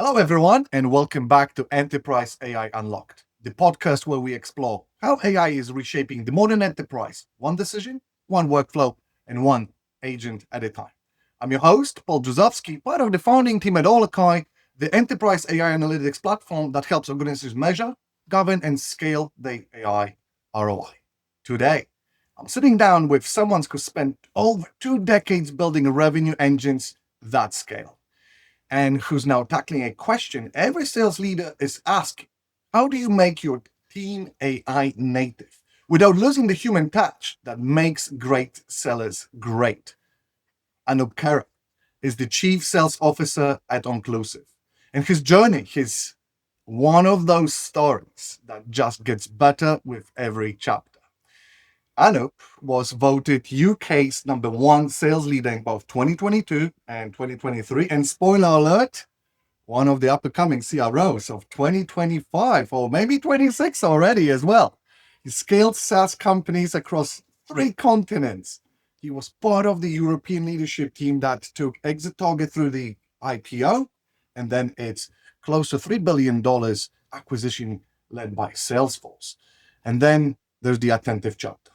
Hello, everyone, and welcome back to Enterprise AI Unlocked, the podcast where we explore how AI is reshaping the modern enterprise, one decision, one workflow, and one agent at a time. I'm your host, Brzozowski, part of the founding team at Olakai-ai, the enterprise AI analytics platform that helps organizations measure, govern, and scale their AI ROI. Today, I'm sitting down with someone who spent over 2 decades building revenue engines that scale, and who's now tackling a question every sales leader is asking. How do you make your team AI native without losing the human touch that makes great sellers great? Anup Khera is the Chief Sales Officer at Onclusive. And his journey is one of those stories that just gets better with every chapter. Anup was voted UK's #1 sales leader in both 2022 and 2023. And spoiler alert, one of the up-and-coming CROs of 2025 or maybe 26 already as well. He scaled SaaS companies across 3 continents. He was part of the European leadership team that took ExactTarget through the IPO, and then its close to $3 billion acquisition led by Salesforce. And then there's the Attentive chapter.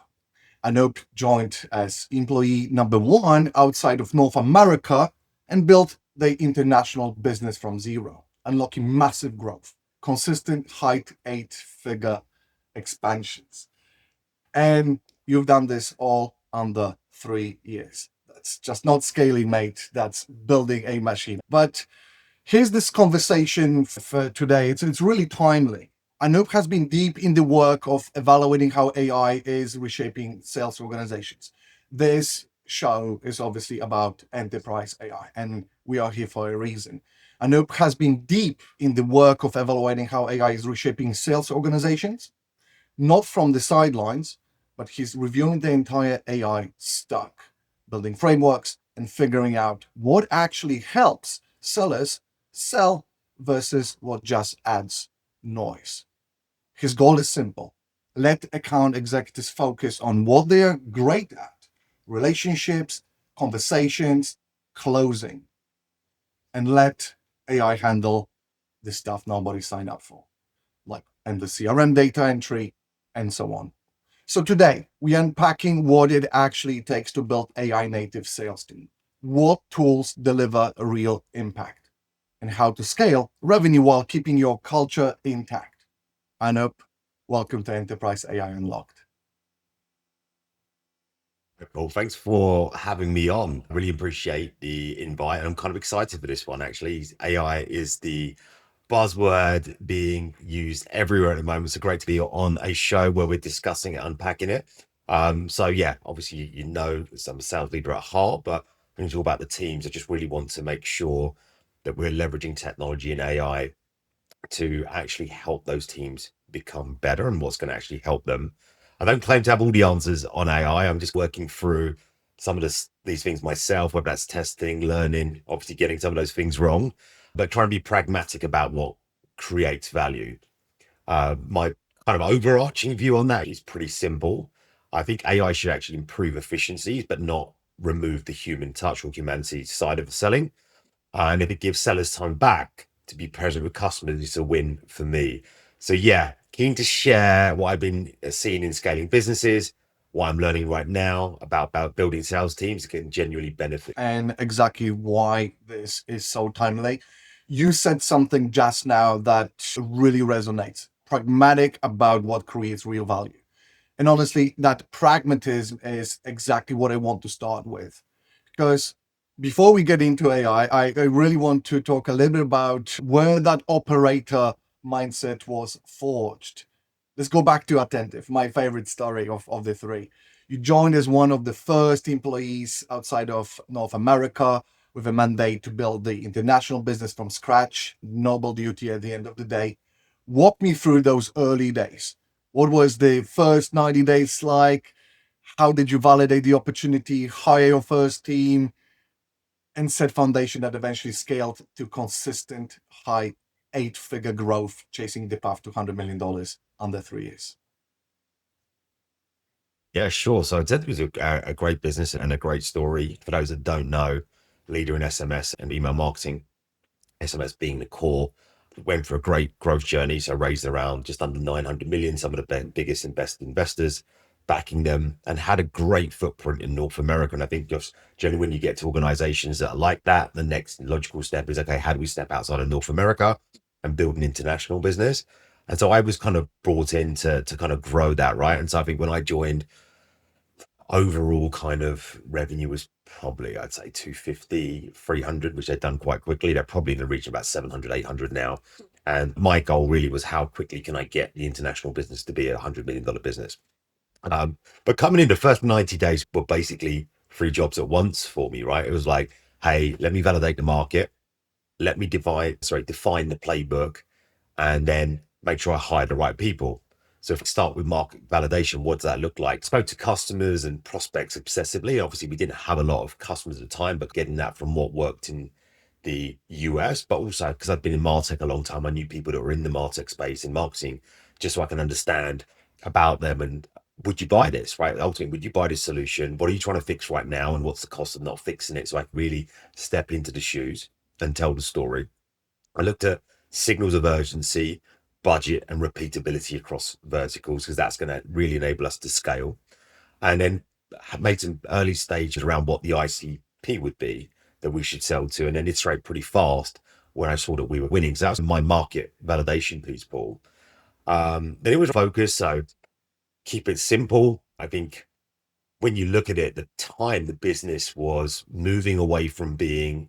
Anup joined as employee #1 outside of North America and built the international business from zero, unlocking massive growth, consistent high 8-figure expansions. And you've done this all under 3 years. That's just not scaling, mate. That's building a machine. But here's this conversation for today. It's really timely. Anup has been deep in the work of evaluating how AI is reshaping sales organizations. This show is obviously about enterprise AI, and we are here for a reason. Anup has been deep in the work of evaluating how AI is reshaping sales organizations, not from the sidelines, but he's reviewing the entire AI stack, building frameworks and figuring out what actually helps sellers sell versus what just adds noise. His goal is simple. Let account executives focus on what they're great at: relationships, conversations, closing, and let AI handle the stuff nobody signed up for, like and the CRM data entry and so on. So today, we're unpacking what it actually takes to build AI native sales team, what tools deliver a real impact, and how to scale revenue while keeping your culture intact. Anup, welcome to Enterprise AI Unlocked. Well, thanks for having me on. Really appreciate the invite. And I'm kind of excited for this one, actually. AI is the buzzword being used everywhere at the moment. So great to be on a show where we're discussing it, unpacking it. So yeah, obviously, I'm a sales leader at heart, but when you talk about the teams, I just really want to make sure that we're leveraging technology and AI to actually help those teams become better and what's going to actually help them. I don't claim to have all the answers on AI. I'm just working through some of these things myself, whether that's testing, learning, obviously getting some of those things wrong, but trying to be pragmatic about what creates value. My kind of overarching view on that is pretty simple. I think AI should actually improve efficiencies, but not remove the human touch or humanity side of selling. And if it gives sellers time back to be present with customers, it's a win for me. So yeah, keen to share what I've been seeing in scaling businesses, what I'm learning right now about building sales teams that can genuinely benefit. And exactly why this is so timely. You said something just now that really resonates. Pragmatic about what creates real value. And honestly, that pragmatism is exactly what I want to start with. Because before we get into AI, I really want to talk a little bit about where that operator mindset was forged. Let's go back to Attentive, my favorite story of the 3. You joined as one of the first employees outside of North America with a mandate to build the international business from scratch, noble duty at the end of the day. Walk me through those early days. What was the first 90 days like? How did you validate the opportunity, hire your first team, and set foundation that eventually scaled to consistent high 8-figure growth, chasing the path to $100 million under 3 years? Yeah, sure. So Attentive is a great business and a great story. For those that don't know, leader in SMS and email marketing. SMS being the core. Went for a great growth journey. So raised around just under 900 million, some of the biggest and best investors backing them, and had a great footprint in North America. And I think just generally when you get to organizations that are like that, the next logical step is, okay, how do we step outside of North America and build an international business? And so I was kind of brought in to kind of grow that, right? And so I think when I joined, overall kind of revenue was probably, I'd say 250, 300, which they've done quite quickly. They're probably in the region of about 700, 800 now. And my goal really was, how quickly can I get the international business to be a $100 million business? But coming in, the first 90 days were basically three jobs at once for me, right? It was like, hey, let me validate the market. Let me define the playbook, and then make sure I hire the right people. So if we start with market validation, what does that look like? Spoke to customers and prospects obsessively. Obviously, we didn't have a lot of customers at the time, but getting that from what worked in the US, but also because I'd been in Martech a long time, I knew people that were in the Martech space in marketing, just so I can understand about them. And would you buy this, right? Ultimately, would you buy this solution? What are you trying to fix right now? And what's the cost of not fixing it? So I can really step into the shoes and tell the story. I looked at signals of urgency, budget, and repeatability across verticals, because that's going to really enable us to scale. And then made some early stages around what the ICP would be that we should sell to, and then iterate pretty fast when I saw that we were winning. So that was my market validation piece, Paul. Then it was focus. So keep it simple. I think when you look at it, the time the business was moving away from being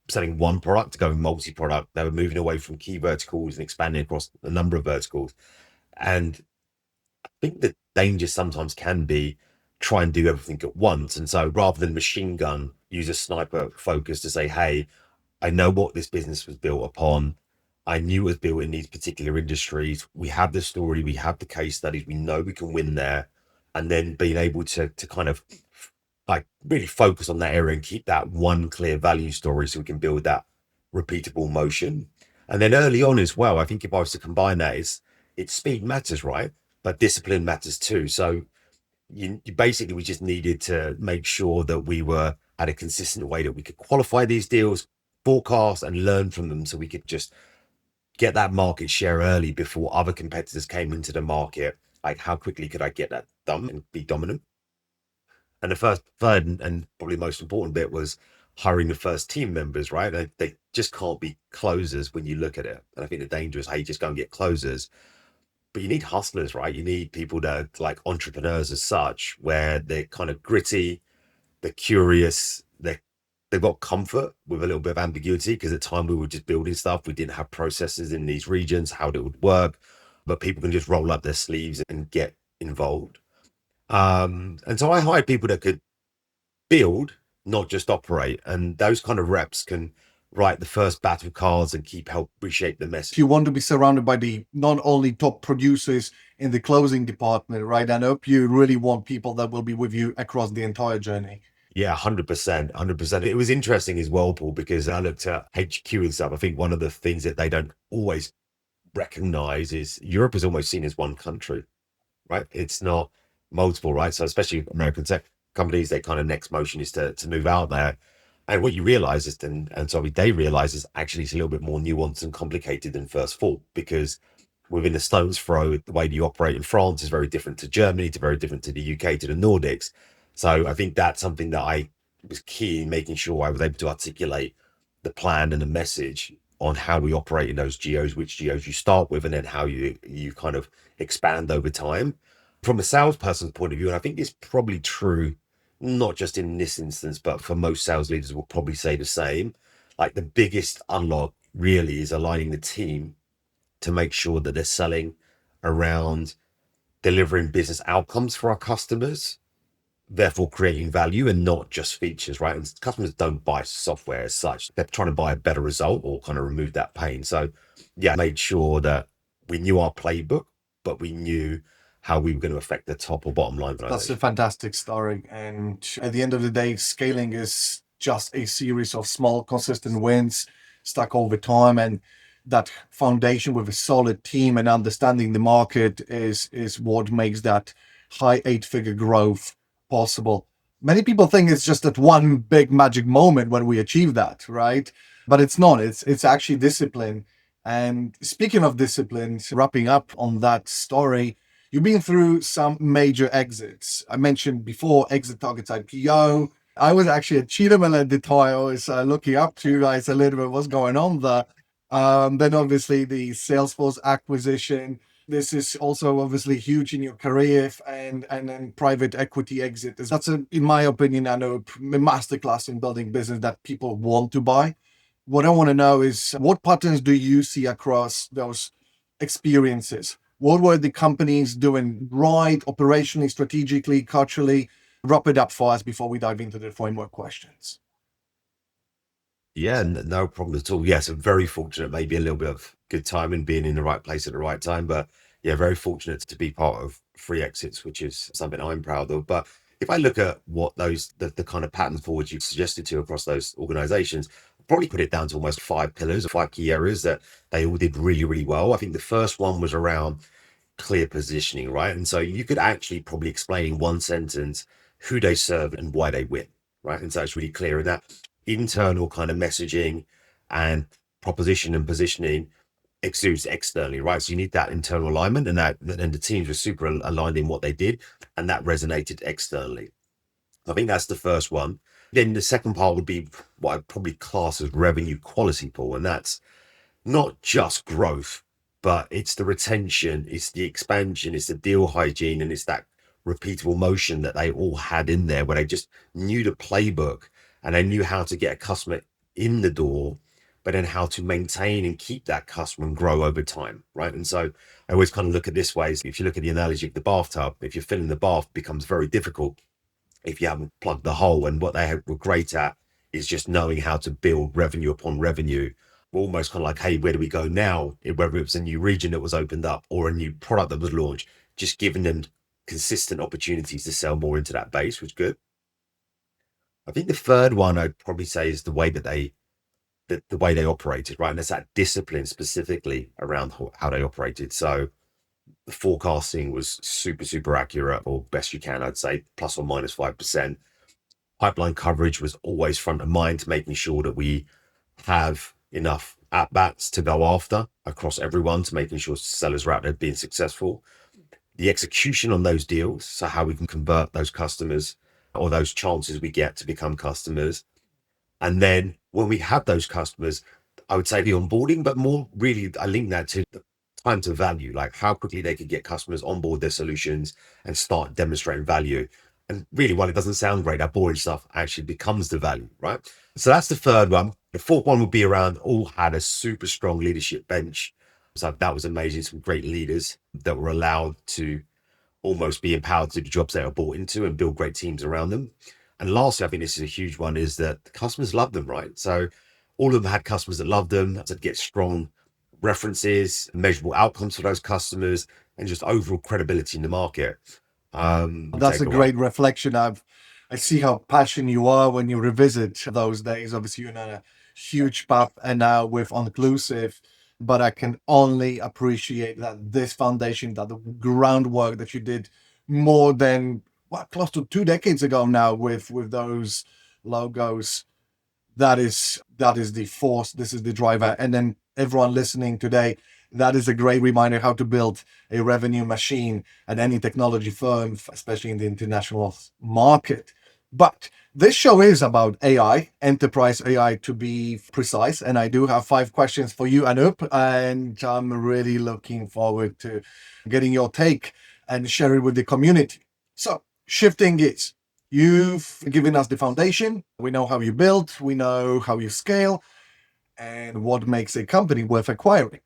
selling one product to going multi-product, they were moving away from key verticals and expanding across a number of verticals. And I think the danger sometimes can be try and do everything at once. And so rather than machine gun, use a sniper focus to say, hey, I know what this business was built upon. I knew it was built in these particular industries. We have the story, we have the case studies, we know we can win there. And then being able to kind of like really focus on that area and keep that one clear value story so we can build that repeatable motion. And then early on as well, I think if I was to combine that, it's speed matters, right? But discipline matters too. So you basically, we just needed to make sure that we were at a consistent way that we could qualify these deals, forecast, and learn from them, so we could just get that market share early before other competitors came into the market. Like, how quickly could I get that done and be dominant? And the third, and probably most important bit was hiring the first team members, right? They just can't be closers when you look at it. And I think the danger is, hey, just go and get closers. But you need hustlers, right? You need people that are like entrepreneurs as such, where they're kind of gritty, they're curious, they've got comfort with a little bit of ambiguity, because at the time we were just building stuff. We didn't have processes in these regions, how it would work, but people can just roll up their sleeves and get involved. And so I hired people that could build, not just operate. And those kind of reps can write the first battle cards and help reshape the message. You want to be surrounded by the not only top producers in the closing department, right? And I hope you really want people that will be with you across the entire journey. Yeah, 100%, 100%. It was interesting as well, Paul, because I looked at HQ and stuff. I think one of the things that they don't always recognize is Europe is almost seen as one country, right? It's not multiple, right? So especially American tech companies, their kind of next motion is to move out there. And what you realize is, and so they realize, is actually it's a little bit more nuanced and complicated than first thought, because within a stone's throw, the way you operate in France is very different to Germany, to very different to the UK, to the Nordics. So I think that's something that I was key in making sure I was able to articulate the plan and the message on how we operate in those geos, which geos you start with, and then how you kind of expand over time. From a salesperson's point of view, and I think it's probably true, not just in this instance, but for most sales leaders will probably say the same. Like, the biggest unlock really is aligning the team to make sure that they're selling around delivering business outcomes for our customers, therefore creating value and not just features, right? And customers don't buy software as such. They're trying to buy a better result or kind of remove that pain. So yeah, I made sure that we knew our playbook, but we knew how we were going to affect the top or bottom line. That's a fantastic story. And at the end of the day, scaling is just a series of small, consistent wins stuck over time. And that foundation with a solid team and understanding the market is what makes that high 8-figure growth possible. Many people think it's just that one big magic moment when we achieve that, right? But it's not. It's actually discipline. And speaking of discipline, wrapping up on that story, you've been through some major exits. I mentioned before ExactTarget IPO. I was actually at Cheetahman at the time. I was looking up to you guys a little bit what's going on there. Then obviously the Salesforce acquisition. This is also obviously huge in your career, and then private equity exit. That's a, in my opinion, I know a masterclass in building business that people want to buy. What I want to know is what patterns do you see across those experiences? What were the companies doing right, operationally, strategically, culturally? Wrap it up for us before we dive into the framework questions. Yeah, no problem at all. Yes, I'm very fortunate, maybe a little bit of good timing, being in the right place at the right time. But yeah, very fortunate to be part of free exits, which is something I'm proud of. But if I look at what the kind of patterns for which you suggested to across those organizations, I'd probably put it down to almost five pillars or five key areas that they all did really, really well. I think the first one was around clear positioning, right? And so you could actually probably explain in one sentence who they serve and why they win, right? And so it's really clear. And that internal kind of messaging and proposition and positioning exudes externally, right? So you need that internal alignment, and and the teams were super aligned in what they did, and that resonated externally. I think that's the first one. Then the second part would be what I'd probably class as revenue quality, Paul, and that's not just growth, but it's the retention, it's the expansion, it's the deal hygiene, and it's that repeatable motion that they all had in there where they just knew the playbook and they knew how to get a customer in the door, but then how to maintain and keep that customer and grow over time, right? And so I always kind of look at this way. If you look at the analogy of the bathtub, if you're filling the bath, it becomes very difficult if you haven't plugged the hole. And what they were great at is just knowing how to build revenue upon revenue, almost kind of like, hey, where do we go now? Whether it was a new region that was opened up or a new product that was launched, just giving them consistent opportunities to sell more into that base was good. I think the third one I'd probably say is the way that the way they operated, right? And it's that discipline specifically around how they operated. So the forecasting was super, super accurate, or best you can, I'd say, plus or minus 5%. Pipeline coverage was always front of mind, making sure that we have enough at bats to go after across everyone, to making sure sellers are out there being successful. The execution on those deals, so how we can convert those customers or those chances we get to become customers. And then when we have those customers, I would say the onboarding, but more really, I link that to the time to value, like how quickly they could get customers on board their solutions and start demonstrating value. And really, while it doesn't sound great, that boring stuff actually becomes the value, right? So that's the third one. The fourth one would be around all had a super strong leadership bench. So that was amazing. Some great leaders that were allowed to almost be empowered to do the jobs they were brought into and build great teams around them. And lastly, I think this is a huge one, is that the customers love them, right? So all of them had customers that loved them, to get strong references, measurable outcomes for those customers, and just overall credibility in the market. That's a great reflection. I see how passionate you are when you revisit those days. Obviously, you're on a huge path and now with Onclusive, but I can only appreciate that this foundation, that the groundwork that you did more than close to 2 decades ago now with those logos. That is the force. This is the driver. And then everyone listening today, that is a great reminder how to build a revenue machine at any technology firm, especially in the international market. But this show is about AI, enterprise AI to be precise. And I do have 5 questions for you, Anup, and I'm really looking forward to getting your take and share it with the community. So, shifting gears. You've given us the foundation. We know how you build, we know how you scale, and what makes a company worth acquiring.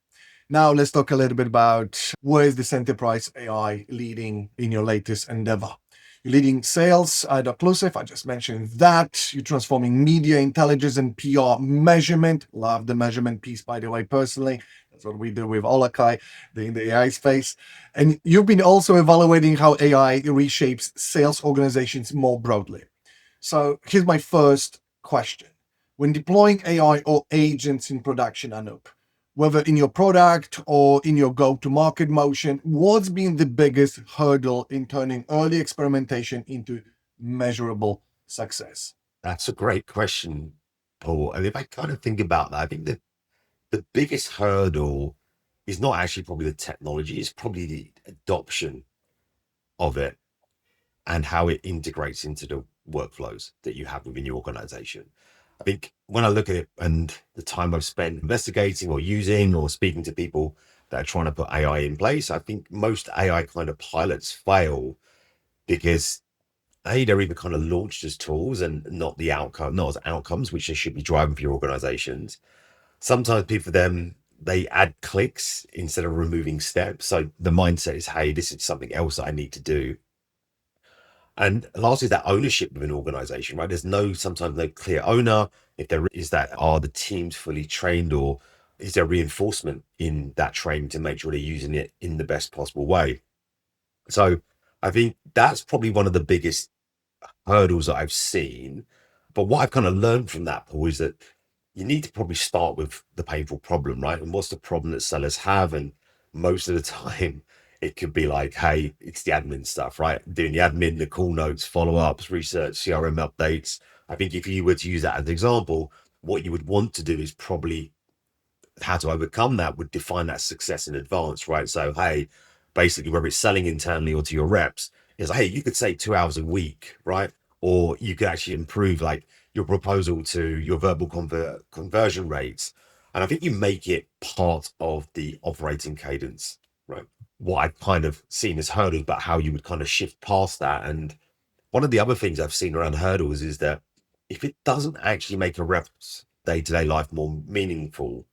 Now, let's talk a little bit about where is this enterprise AI leading in your latest endeavor. You're leading sales at Onclusive. I just mentioned that. You're transforming media intelligence and PR measurement. Love the measurement piece, by the way, personally. That's what we do with Olakai, in the AI space. And you've been also evaluating how AI reshapes sales organizations more broadly. So here's my first question. When deploying AI or agents in production, Anup, whether in your product or in your go-to-market motion, what's been the biggest hurdle in turning early experimentation into measurable success? That's a great question, Paul. And if I kind of think about that, I think that the biggest hurdle is not actually probably the technology, it's probably the adoption of it and how it integrates into the workflows that you have within your organization. I think when I look at it and the time I've spent investigating or using or speaking to people that are trying to put AI in place, I think most AI kind of pilots fail because they're either kind of launched as tools and not the outcome, not as outcomes, which they should be driving for your organizations. Sometimes people, for them, they add clicks instead of removing steps. So the mindset is, hey, this is something else that I need to do. And lastly, that ownership of an organization, right? There's sometimes no clear owner. If there is that, are the teams fully trained, or is there reinforcement in that training to make sure they're using it in the best possible way? So I think that's probably one of the biggest hurdles that I've seen. But what I've kind of learned from that, Paul, is that you need to probably start with the painful problem, right? And what's the problem that sellers have? And most of the time, it could be like, hey, it's the admin stuff, right? Doing the admin, the call notes, follow ups, research, CRM updates. I think if you were to use that as an example, what you would want to do is probably how to overcome that would define that success in advance, right? So, hey, basically, whether it's selling internally or to your reps, is like, hey, you could save 2 hours a week, right? Or you could actually improve like your proposal to your verbal conversion rates. And I think you make it part of the operating cadence, right? What I've kind of seen as hurdles, but how you would kind of shift past that. And one of the other things I've seen around hurdles is that if it doesn't actually make a rep's day-to-day life more meaningful,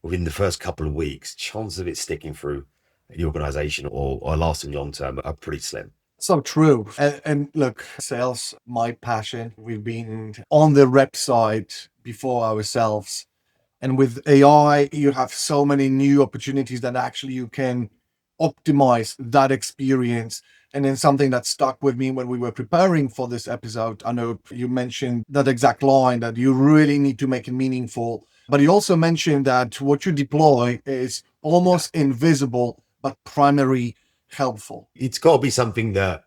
within the first couple of weeks, chances of it sticking through the organization or lasting long term are pretty slim. So true. And look, sales, my passion. We've been on the rep side before ourselves. And with AI, you have so many new opportunities that actually you can optimize that experience. And then something that stuck with me when we were preparing for this episode, I know you mentioned that exact line that you really need to make it meaningful. But you also mentioned that what you deploy is almost invisible, but primary helpful. It's got to be something that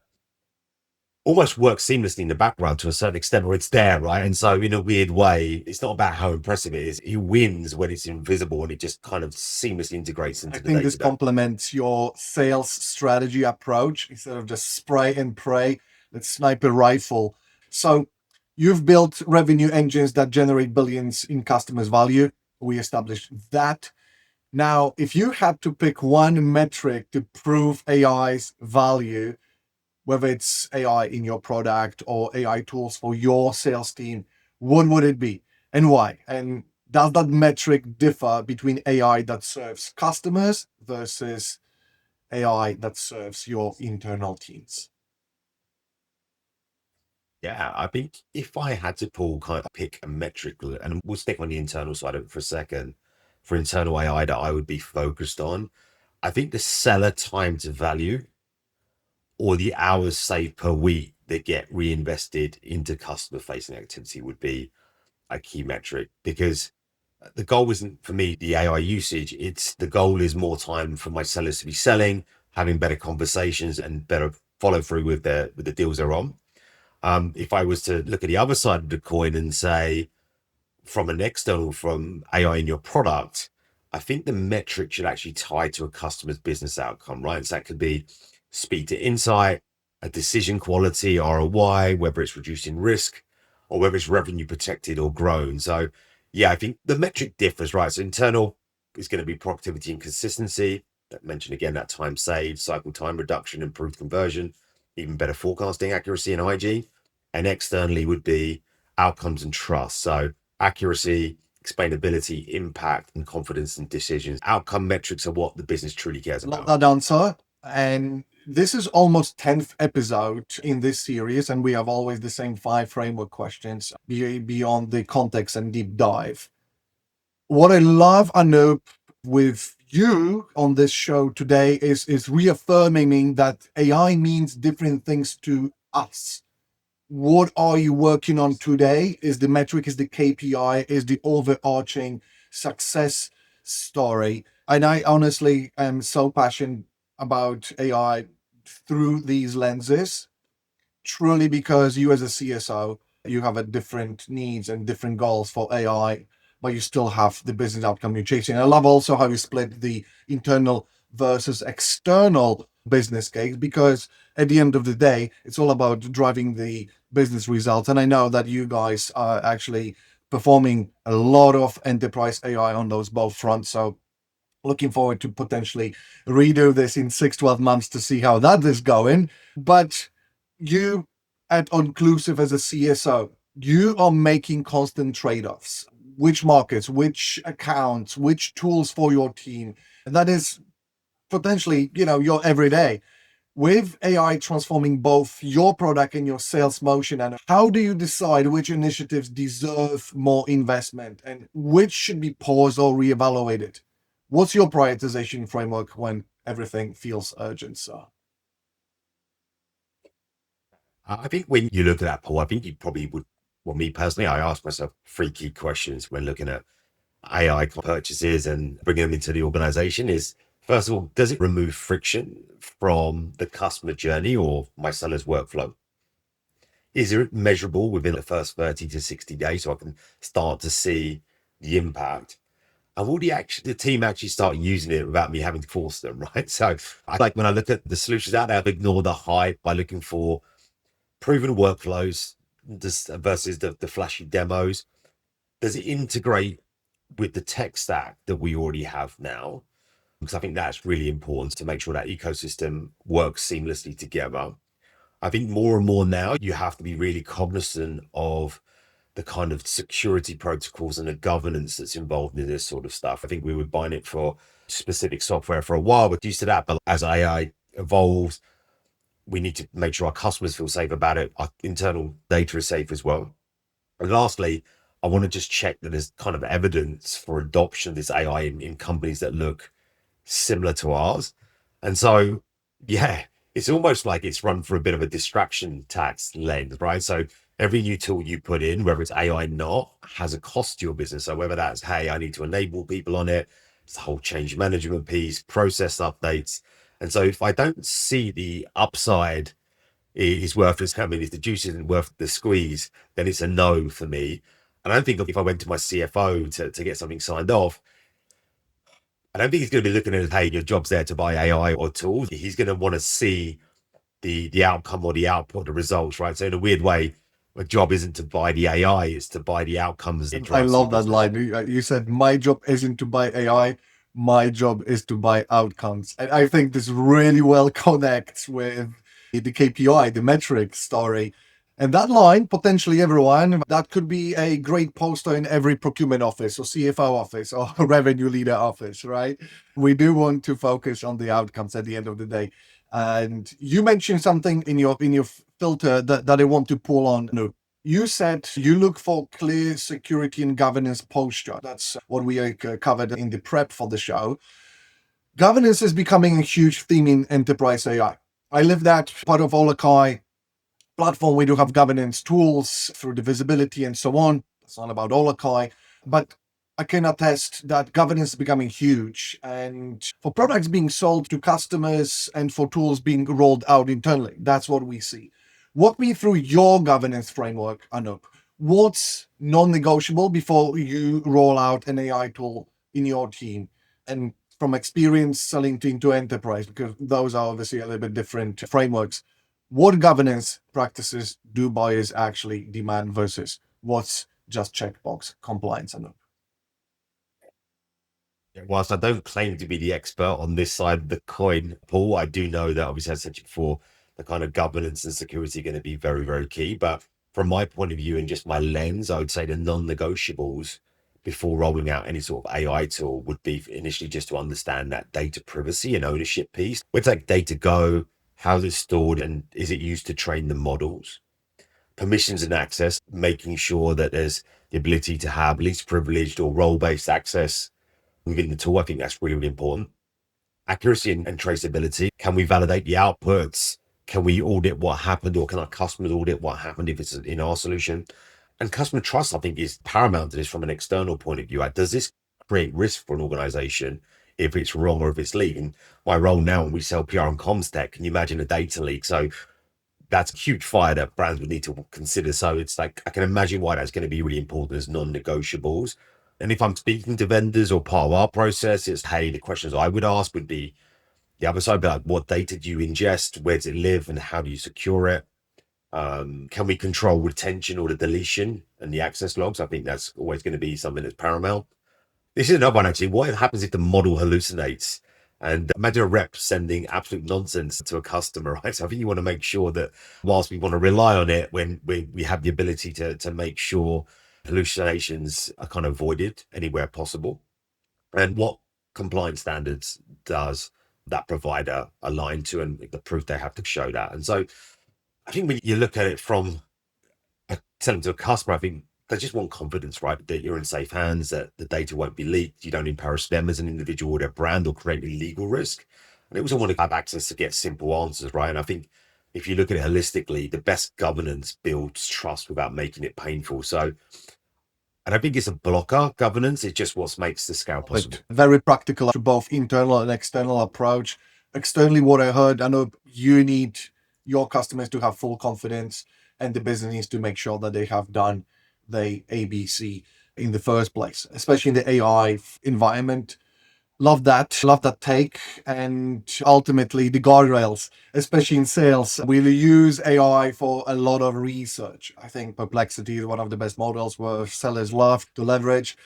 almost works seamlessly in the background to a certain extent, or it's there, right? And so, in a weird way, it's not about how impressive it is. He wins when it's invisible and it just kind of seamlessly integrates into I the think day this to day. complements your sales strategy approach instead of just spray and pray, let's sniper rifle. So you've built revenue engines that generate billions in customers' value. We established that. Now, if you had to pick one metric to prove AI's value, whether it's AI in your product or AI tools for your sales team, what would it be and why? And does that metric differ between AI that serves customers versus AI that serves your internal teams? Yeah, I think if I had to pull kind of pick a metric, and we'll stick on the internal side of it for a second, for internal AI that I would be focused on, I think the seller time to value or the hours saved per week that get reinvested into customer facing activity would be a key metric, because the goal isn't for me the AI usage. It's the goal is more time for my sellers to be selling, having better conversations and better follow through with the deals they're on. If I was to look at the other side of the coin and say, from an external, from AI in your product, I think the metric should actually tie to a customer's business outcome, right? So that could be speed to insight, a decision quality, ROI, whether it's reducing risk or whether it's revenue protected or grown. So yeah, I think the metric differs, right? So internal is going to be productivity and consistency. That mentioned again, that time saved, cycle time reduction, improved conversion, even better forecasting accuracy and IG. And externally would be outcomes and trust. So accuracy, explainability, impact, and confidence in decisions. Outcome metrics are what the business truly cares Love about. that answer. And this is almost 10th episode in this series, and we have always the same 5 framework questions beyond the context and deep dive. What I love, Anup, with you on this show today is reaffirming that AI means different things to us. What are you working on today? Is the metric, is the KPI, is the overarching success story? And I honestly am so passionate about AI through these lenses. truly because you as a CSO, you have a different needs and different goals for AI, but you still have the business outcome you're chasing. I love also how you split the internal versus external business case, because at the end of the day, it's all about driving the business results. And I know that you guys are actually performing a lot of enterprise AI on those both fronts. So looking forward to potentially redo this in 6-12 months to see how that is going. But you at Onclusive as a CSO, you are making constant trade-offs. Which markets, which accounts, which tools for your team. And that is potentially, your everyday. With AI transforming both your product and your sales motion, and how do you decide which initiatives deserve more investment and which should be paused or reevaluated? What's your prioritization framework when everything feels urgent, sir? I think when you look at that, Paul, I think you probably would, well, me personally, I ask myself three key questions when looking at AI purchases and bringing them into the organization is, first of all, does it remove friction from the customer journey or my seller's workflow? Is it measurable within the first 30 to 60 days so I can start to see the impact? And will the team actually start using it without me having to force them, right? So I like when I look at the solutions out there, I ignore the hype by looking for proven workflows versus the flashy demos. Does it integrate with the tech stack that we already have now? Because I think that's really important to make sure that ecosystem works seamlessly together. I think more and more now, you have to be really cognizant of the kind of security protocols and the governance that's involved in this sort of stuff. I think we were buying it for specific software for a while, we're used to that. But as AI evolves, we need to make sure our customers feel safe about it. Our internal data is safe as well. And lastly, I want to just check that there's kind of evidence for adoption of this AI in companies that look similar to ours. And so, yeah, it's almost like it's run for a bit of a distraction tax lens, right? So every new tool you put in, whether it's AI or not, has a cost to your business. So whether that's, hey, I need to enable people on it, it's the whole change management piece, process updates. And so if I don't see the upside is worth this, I mean, if the juice isn't worth the squeeze, then it's a no for me. And I don't think if I went to my CFO to get something signed off, I don't think he's going to be looking at, hey, your job's there to buy AI or tools. He's going to want to see the outcome or the output, the results, right? So in a weird way, my job isn't to buy the AI, it's to buy the outcomes that I drives the love that business. line. You said, my job isn't to buy AI, my job is to buy outcomes. And I think this really well connects with the KPI, the metric story. And that line, potentially everyone, that could be a great poster in every procurement office or CFO office or revenue leader office, right? We do want to focus on the outcomes at the end of the day. And you mentioned something in your filter that I want to pull on. You said you look for clear security and governance posture. That's what we covered in the prep for the show. Governance is becoming a huge theme in enterprise AI. I live that part of Olakai platform. We do have governance tools through the visibility and so on. It's not about Olakai, but I can attest that governance is becoming huge. And for products being sold to customers and for tools being rolled out internally, that's what we see. Walk me through your governance framework, Anup. What's non-negotiable before you roll out an AI tool in your team? And from experience selling into enterprise, because those are obviously a little bit different frameworks. What governance practices do buyers actually demand versus what's just checkbox compliance? And Whilst I don't claim to be the expert on this side of the coin, Paul, I do know that obviously, as I said before, the kind of governance and security are going to be very, very key. But from my point of view and just my lens, I would say the non-negotiables before rolling out any sort of AI tool would be initially just to understand that data privacy and ownership piece. Where's that data go? How's it stored? And is it used to train the models? Permissions and access, making sure that there's the ability to have least privileged or role-based access within the tool. I think that's really, really important. Accuracy and traceability. Can we validate the outputs? Can we audit what happened, or can our customers audit what happened if it's in our solution? And customer trust, I think, is paramount to this from an external point of view. Like, does this create risk for an organization if it's wrong or if it's leaked? And my role now, when we sell PR and comms tech, can you imagine a data leak? So that's a huge fire that brands would need to consider. So it's like, I can imagine why that's going to be really important as non-negotiables. And if I'm speaking to vendors or part of our process, it's, hey, the questions I would ask would be the other side, like, what data do you ingest? Where does it live? And how do you secure it? Can we control retention or the deletion and the access logs? I think that's always going to be something that's paramount. This is another one, actually. What happens if the model hallucinates? And imagine a rep sending absolute nonsense to a customer, right? So I think you want to make sure that whilst we want to rely on it, when we have the ability to make sure hallucinations are kind of avoided anywhere possible. And what compliance standards does that provider align to, and the proof they have to show that? And so I think when you look at it from selling to a customer, I think they just want confidence, right? That you're in safe hands, that the data won't be leaked. You don't embarrass them as an individual or their brand or create any legal risk. And they also want to have access to get simple answers, right? And I think if you look at it holistically, the best governance builds trust without making it painful. So I don't think it's a blocker, governance. It's just what makes the scale possible. But very practical to both internal and external approach. Externally, what I heard, I know you need your customers to have full confidence, and the business needs to make sure that they have done the ABC in the first place, especially in the AI environment. Love that. Love that take. And ultimately, the guardrails, especially in sales, we'll use AI for a lot of research. I think Perplexity is one of the best models where sellers love to leverage.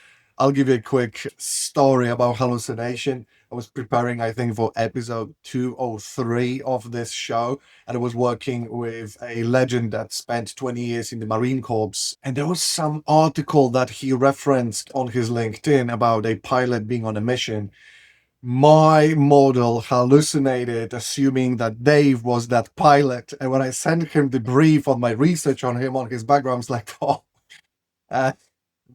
I'll give you a quick story about hallucination. I was preparing, I think, for episode 203 of this show, and I was working with a legend that spent 20 years in the Marine Corps. And there was some article that he referenced on his LinkedIn about a pilot being on a mission. My model hallucinated, assuming that Dave was that pilot. And when I sent him the brief on my research on him, on his background, I was like, oh, uh,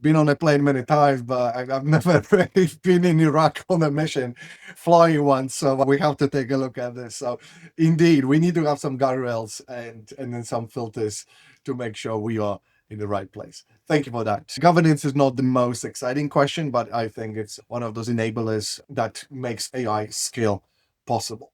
been on a plane many times, but I've never really been in Iraq on a mission, flying one. So we have to take a look at this. So indeed, we need to have some guardrails and then some filters to make sure we are in the right place. Thank you for that. Governance is not the most exciting question, but I think it's one of those enablers that makes AI scale possible.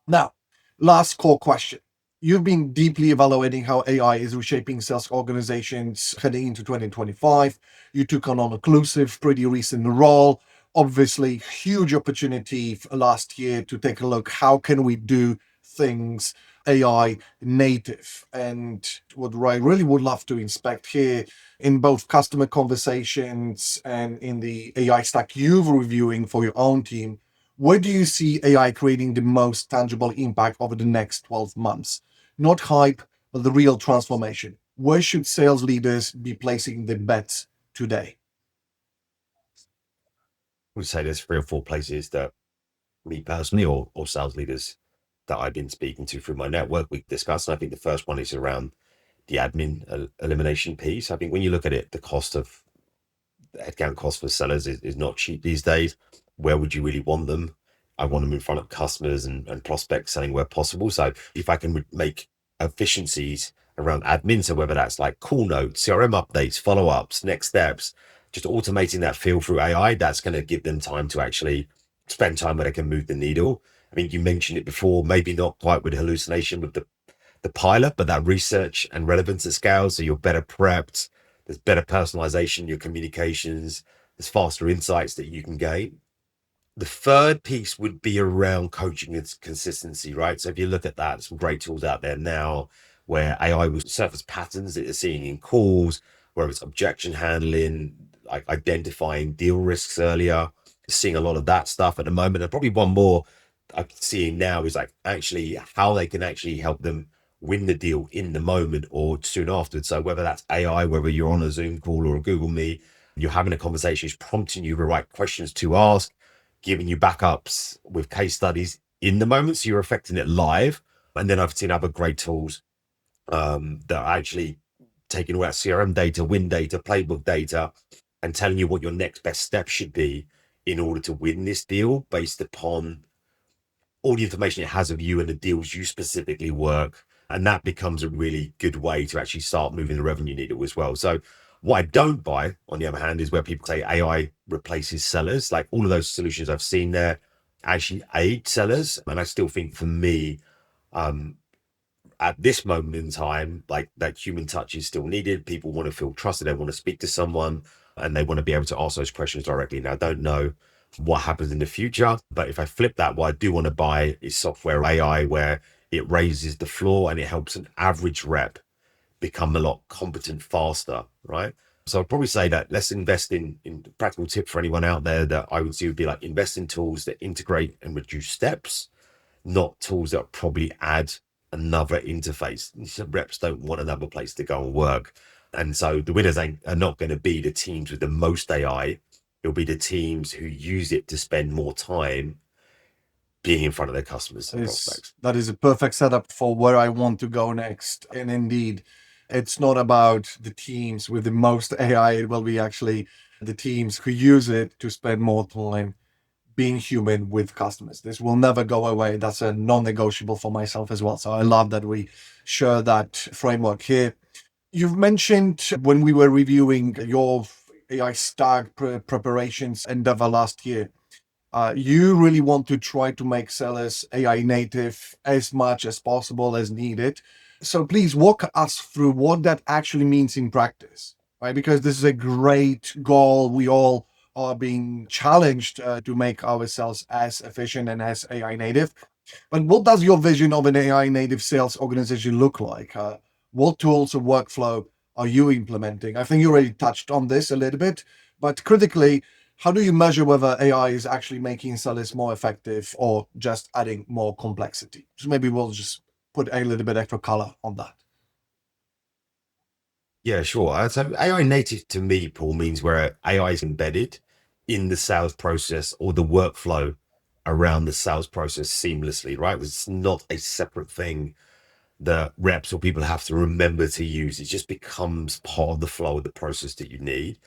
Now, last core question. You've been deeply evaluating how AI is reshaping sales organizations heading into 2025. You took on Onclusive, pretty recent role. Obviously, huge opportunity last year to take a look. How can we do things AI native? And what I really would love to inspect here in both customer conversations and in the AI stack you're reviewing for your own team, where do you see AI creating the most tangible impact over the next 12 months? Not hype, but the real transformation. Where should sales leaders be placing their bets today? I would say there's 3 or 4 places that me personally or sales leaders that I've been speaking to through my network we discussed. And I think the first one is around the admin elimination piece. I think when you look at it, the headcount cost for sellers is not cheap these days. Where would you really want them? I want them in front of customers and prospects, selling where possible. So if I can make efficiencies around admin, so whether that's like call notes, CRM updates, follow-ups, next steps, just automating that field through AI, that's going to give them time to actually spend time where they can move the needle. I mean, you mentioned it before, maybe not quite with hallucination with the pilot, but that research and relevance at scale. So you're better prepped, there's better personalization in your communications, there's faster insights that you can gain. The third piece would be around coaching and consistency, right? So if you look at that, some great tools out there now where AI will surface patterns that you're seeing in calls, whether it's objection handling, like identifying deal risks earlier, seeing a lot of that stuff at the moment. And probably one more I'm seeing now is like actually how they can actually help them win the deal in the moment or soon afterwards. So whether that's AI, whether you're on a Zoom call or a Google Meet, you're having a conversation, it's prompting you the right questions to ask, giving you backups with case studies in the moment, so you're affecting it live. And then I've seen other great tools that are actually taking away CRM data, win data, playbook data, and telling you what your next best step should be in order to win this deal based upon all the information it has of you and the deals you specifically work. And that becomes a really good way to actually start moving the revenue needle as well. So what I don't buy, on the other hand, is where people say AI replaces sellers. Like all of those solutions I've seen there actually aid sellers. And I still think for me, at this moment in time, like that human touch is still needed. People want to feel trusted. They want to speak to someone and they want to be able to ask those questions directly. Now, I don't know what happens in the future, but if I flip that, what I do want to buy is software AI where it raises the floor and it helps an average rep become a lot competent faster, right? So I'd probably say that let's invest in practical tip for anyone out there that I would see would be like invest in tools that integrate and reduce steps, not tools that probably add another interface. Reps don't want another place to go and work. And so the winners are not going to be the teams with the most AI. It'll be the teams who use it to spend more time being in front of their customers and prospects. That is a perfect setup for where I want to go next. And indeed, it's not about the teams with the most AI. It will be actually the teams who use it to spend more time being human with customers. This will never go away. That's a non-negotiable for myself as well. So I love that we share that framework here. You've mentioned when we were reviewing your AI stack preparations endeavor last year, you really want to try to make sellers AI native as much as possible as needed. So please walk us through what that actually means in practice, right? Because this is a great goal. We all are being challenged to make ourselves as efficient and as AI native. But what does your vision of an AI native sales organization look like? What tools or workflow are you implementing? I think you already touched on this a little bit, but critically, how do you measure whether AI is actually making sellers more effective or just adding more complexity? So maybe we'll just put a little bit extra color on that. Yeah, sure. So AI native to me, Paul, means where AI is embedded in the sales process or the workflow around the sales process seamlessly, right? It's not a separate thing that reps or people have to remember to use. It just becomes part of the flow of the process that you need.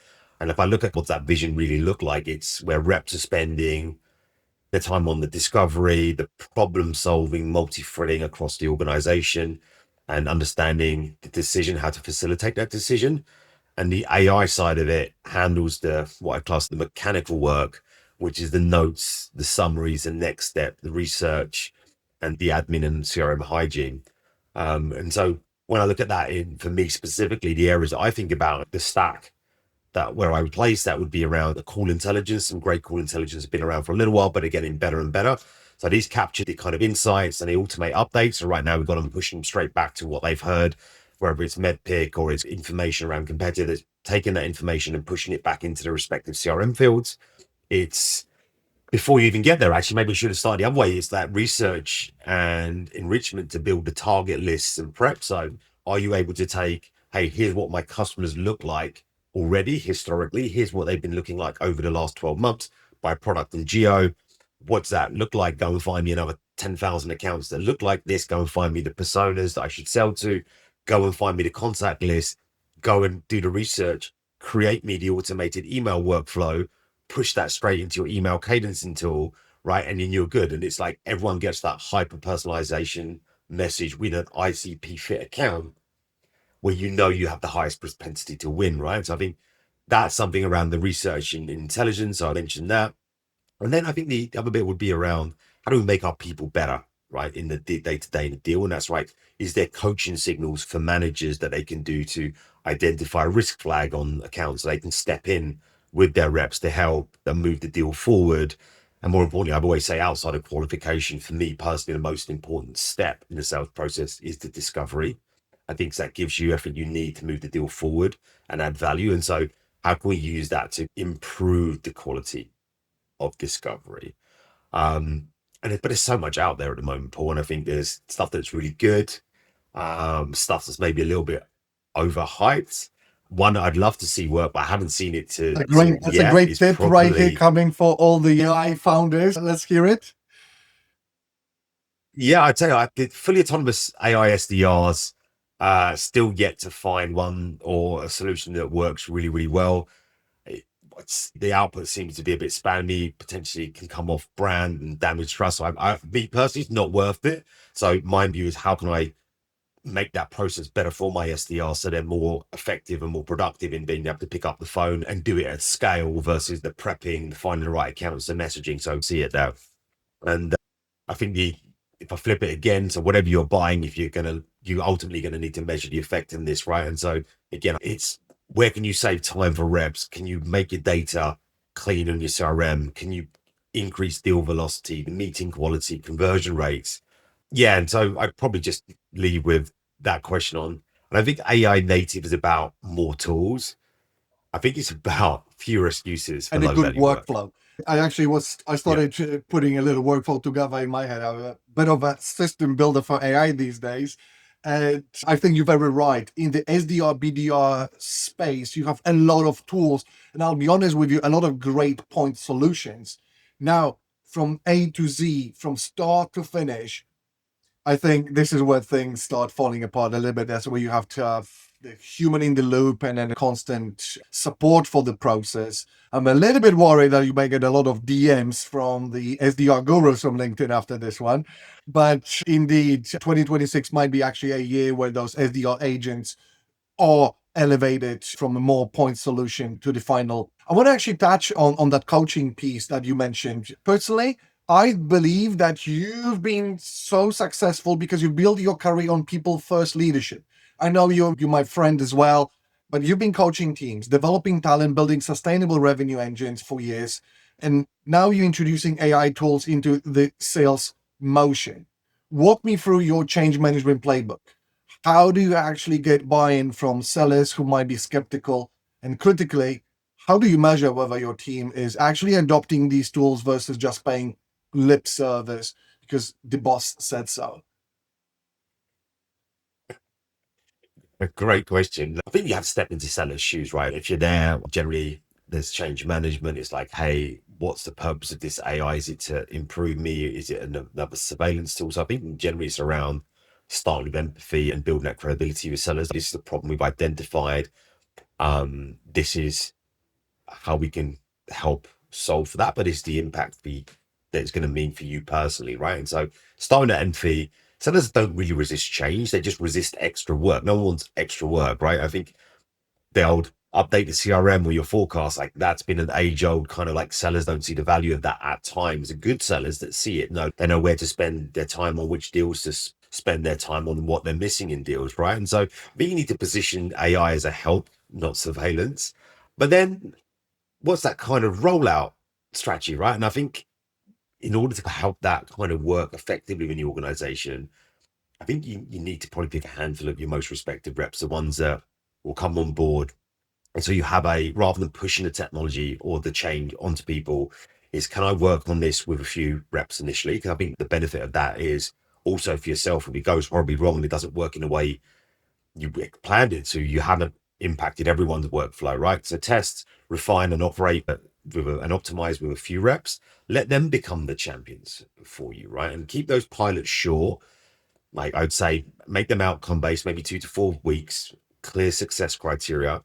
And if I look at what that vision really look like, it's where reps are spending their time on the discovery, the problem solving, multi-threading across the organization, and understanding the decision, how to facilitate that decision. And the AI side of it handles the what I class the mechanical work, which is the notes, the summaries, the next step, the research, and the admin and CRM hygiene. And so when I look at that in for me specifically, the areas that I think about the stack that where I would place that would be around the call intelligence. Some great call intelligence has been around for a little while, but are getting better and better. So these capture the kind of insights and they automate updates. So right now we've got them pushing them straight back to what they've heard, whether it's MedPick or it's information around competitors, taking that information and pushing it back into the respective CRM fields. It's before you even get there, actually, maybe we should have started the other way. It's that research and enrichment to build the target lists and prep. So are you able to take, hey, here's what my customers look like already historically. Here's what they've been looking like over the last 12 months by product and geo. What's that look like? Go and find me another 10,000 accounts that look like this. Go and find me the personas that I should sell to. Go and find me the contact list. Go and do the research. Create me the automated email workflow. Push that straight into your email cadencing tool, right? And then you're good. And it's like everyone gets that hyper personalization message with an ICP fit account where you know you have the highest propensity to win, right? So I think that's something around the research and intelligence. I mentioned that. And then I think the other bit would be around how do we make our people better, right, in the day-to-day in the deal? And that's right. Is there coaching signals for managers that they can do to identify a risk flag on accounts so they can step in with their reps to help them move the deal forward? And more importantly, I've always say outside of qualification, for me personally, the most important step in the sales process is the discovery. I think that gives you everything you need to move the deal forward and add value. And so how can we use that to improve the quality of discovery? But there's so much out there at the moment, Paul, and I think there's stuff that's really good, stuff that's maybe a little bit overhyped. One that I'd love to see work, but I haven't seen it to That's a yet great is tip right here probably, coming for all the AI founders. Let's hear it. yeah, I'd say I did fully autonomous AI SDRs, still yet to find one or a solution that works really, really well. The output seems to be a bit spammy, potentially can come off brand and damage trust. So me personally, it's not worth it. So my view is how can I make that process better for my SDR so they're more effective and more productive in being able to pick up the phone and do it at scale versus the prepping, finding the right accounts, the messaging. So see it there. And I think if I flip it again, so whatever you're buying, if you ultimately going to need to measure the effectiveness, right? And so again, it's where can you save time for reps? Can you make your data clean on your CRM? Can you increase deal velocity, the meeting quality, conversion rates? Yeah, and so I'd probably just leave with that question on. And I think AI native is about more tools. I think it's about fewer excuses for And a low good value work. workflow. I Yeah. started putting a little workflow together in my head. I'm a bit of a system builder for AI these days. And I think you're very right. In the SDR, BDR space, you have a lot of tools. And I'll be honest with you, a lot of great point solutions. Now, from A to Z, from start to finish, I think this is where things start falling apart a little bit. That's where you have to have the human in the loop and then constant support for the process. I'm a little bit worried that you may get a lot of DMs from the SDR gurus from LinkedIn after this one. But indeed, 2026 might be actually a year where those SDR agents are elevated from a more point solution to the final. I want to actually touch on that coaching piece that you mentioned. Personally, I believe that you've been so successful because you built your career on people first leadership. I know you're my friend as well, but you've been coaching teams, developing talent, building sustainable revenue engines for years. And now you're introducing AI tools into the sales motion. Walk me through your change management playbook. How do you actually get buy-in from sellers who might be skeptical? And critically, how do you measure whether your team is actually adopting these tools versus just paying lip service because the boss said so? A great question. I think you have to step into seller's shoes, right? If you're there, generally there's change management. It's like, hey, what's the purpose of this AI? Is it to improve me? Is it another surveillance tool? So I think generally it's around starting with empathy and building that credibility with sellers. This is the problem we've identified. This is how we can help solve for that, but it's the impact that it's going to mean for you personally, right? And so starting at empathy, sellers don't really resist change, they just resist extra work. No one wants extra work, right? I think they'll update the CRM or your forecast, like that's been an age-old kind of like sellers don't see the value of that at times. The good sellers that see it know they know where to spend their time on which deals to spend their time on, what they're missing in deals, right? And so I think you need to position AI as a help, not surveillance. But then what's that kind of rollout strategy, right? And I think in order to help that kind of work effectively in the organization, I think you need to probably pick a handful of your most respected reps, the ones that will come on board. And so you have rather than pushing the technology or the change onto people, is can I work on this with a few reps initially? Because I think the benefit of that is also for yourself, if it goes horribly wrong and it doesn't work in a way you planned it to, you haven't impacted everyone's workflow, right? So test, refine, and operate and optimize with a few reps. Let them become the champions for you, right? And keep those pilots short. Like I'd say, make them outcome based, maybe 2 to 4 weeks, clear success criteria,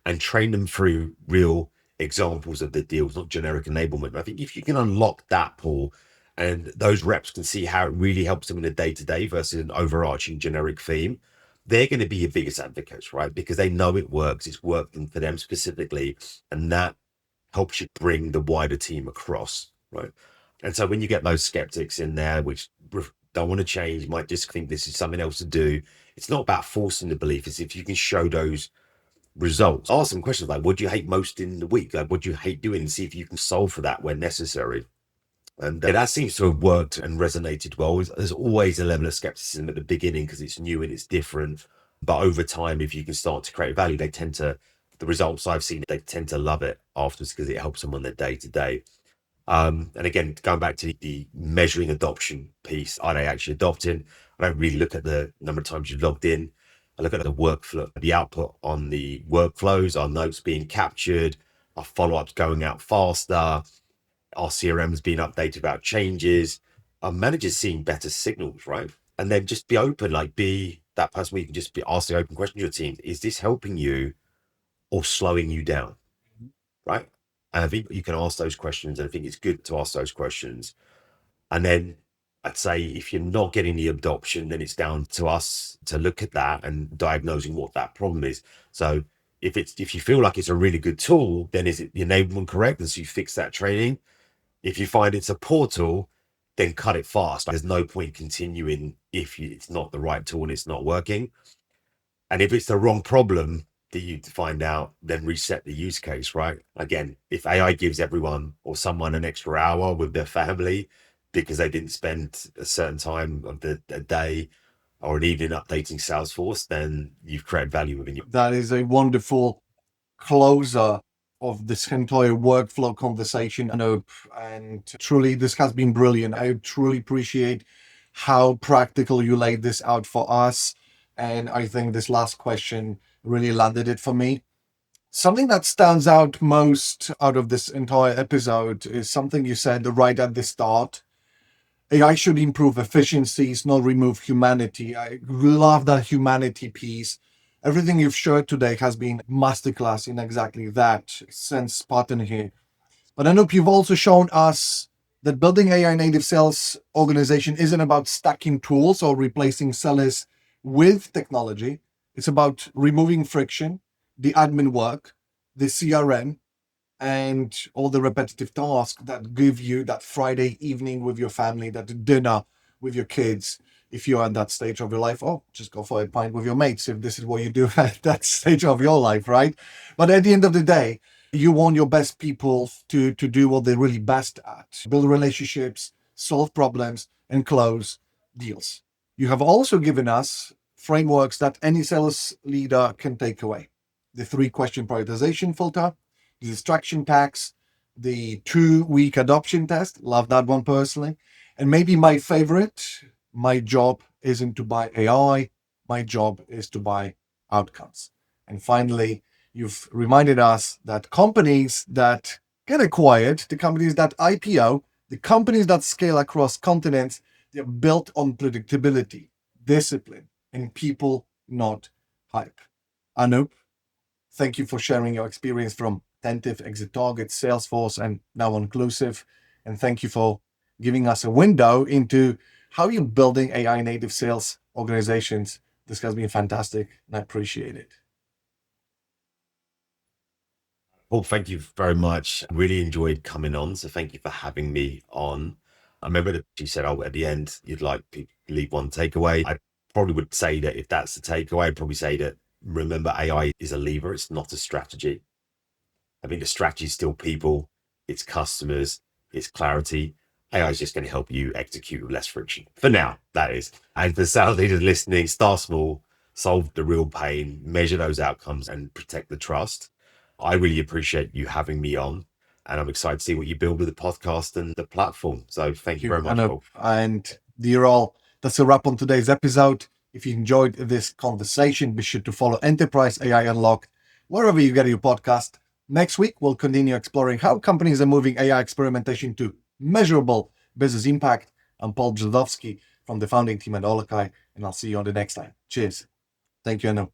and train them through real examples of the deals, not generic enablement. And I think if you can unlock that pool and those reps can see how it really helps them in the day to day versus an overarching generic theme, they're going to be your biggest advocates, right? Because they know it works, it's working for them specifically, and that helps you bring the wider team across, right? And so when you get those skeptics in there, which don't want to change, might just think this is something else to do, it's not about forcing the belief. It's if you can show those results. Ask some questions like, what do you hate most in the week? Like, what do you hate doing? And see if you can solve for that when necessary. And that seems to have worked and resonated well. There's always a level of skepticism at the beginning because it's new and it's different. But over time, if you can start to create value, the results I've seen, they tend to love it afterwards because it helps them on their day to day. And again, going back to the measuring adoption piece, are they actually adopting? I don't really look at the number of times you've logged in. I look at the workflow, the output on the workflows, our notes being captured, our follow-ups going out faster, our CRM's being updated about changes, our managers seeing better signals, right? And then just be open, like be that person where you can just be ask the open question to your team. Is this helping you or slowing you down? Right. And I think you can ask those questions. And I think it's good to ask those questions. And then I'd say if you're not getting the adoption, then it's down to us to look at that and diagnosing what that problem is. So if you feel like it's a really good tool, then is it the enablement correct? And so you fix that training. If you find it's a poor tool, then cut it fast. There's no point continuing if it's not the right tool and it's not working. And if it's the wrong problem that you find out, then reset the use case, right? Again, if AI gives everyone or someone an extra hour with their family because they didn't spend a certain time of the day or an evening updating Salesforce, then you've created value within you. That is a wonderful closer of this entire workflow conversation, Anup. And truly, this has been brilliant. I truly appreciate how practical you laid this out for us. And I think this last question really landed it for me. Something that stands out most out of this entire episode is something you said right at the start. AI should improve efficiencies, not remove humanity. I love that humanity piece. Everything you've shared today has been masterclass in exactly that sense pattern here. But Anup, you've also shown us that building AI native sales organization isn't about stacking tools or replacing sellers with technology. It's about removing friction, the admin work, the CRM, and all the repetitive tasks that give you that Friday evening with your family, that dinner with your kids. If you're at that stage of your life, oh, just go for a pint with your mates if this is what you do at that stage of your life, right? But at the end of the day, you want your best people to do what they're really best at, build relationships, solve problems, and close deals. You have also given us frameworks that any sales leader can take away. The 3-question prioritization filter, the distraction tax, the 2-week adoption test. Love that one personally. And maybe my favorite, my job isn't to buy AI. My job is to buy outcomes. And finally, you've reminded us that companies that get acquired, the companies that IPO, the companies that scale across continents, they're built on predictability, discipline, and people, not hype. Anup, thank you for sharing your experience from Attentive, ExactTarget, Salesforce, and now Onclusive. And thank you for giving us a window into how you're building AI native sales organizations. This has been fantastic, and I appreciate it. Well, thank you very much. Really enjoyed coming on. So thank you for having me on. I remember that you said, oh, at the end, you'd like to leave one takeaway. I probably would say that if that's the takeaway, I'd probably say that remember AI is a lever. It's not a strategy. I think the strategy is still people, it's customers, it's clarity. AI is just going to help you execute with less friction. For now, that is. And for sales leaders listening, start small, solve the real pain, measure those outcomes, and protect the trust. I really appreciate you having me on. And I'm excited to see what you build with the podcast and the platform. So thank you very much, Anup. Paul. And dear all, that's a wrap on today's episode. If you enjoyed this conversation, be sure to follow Enterprise AI Unlocked wherever you get your podcast. Next week, we'll continue exploring how companies are moving AI experimentation to measurable business impact. I'm Paul Brzozowski from the founding team at Olakai, and I'll see you on the next time. Cheers. Thank you, Anup.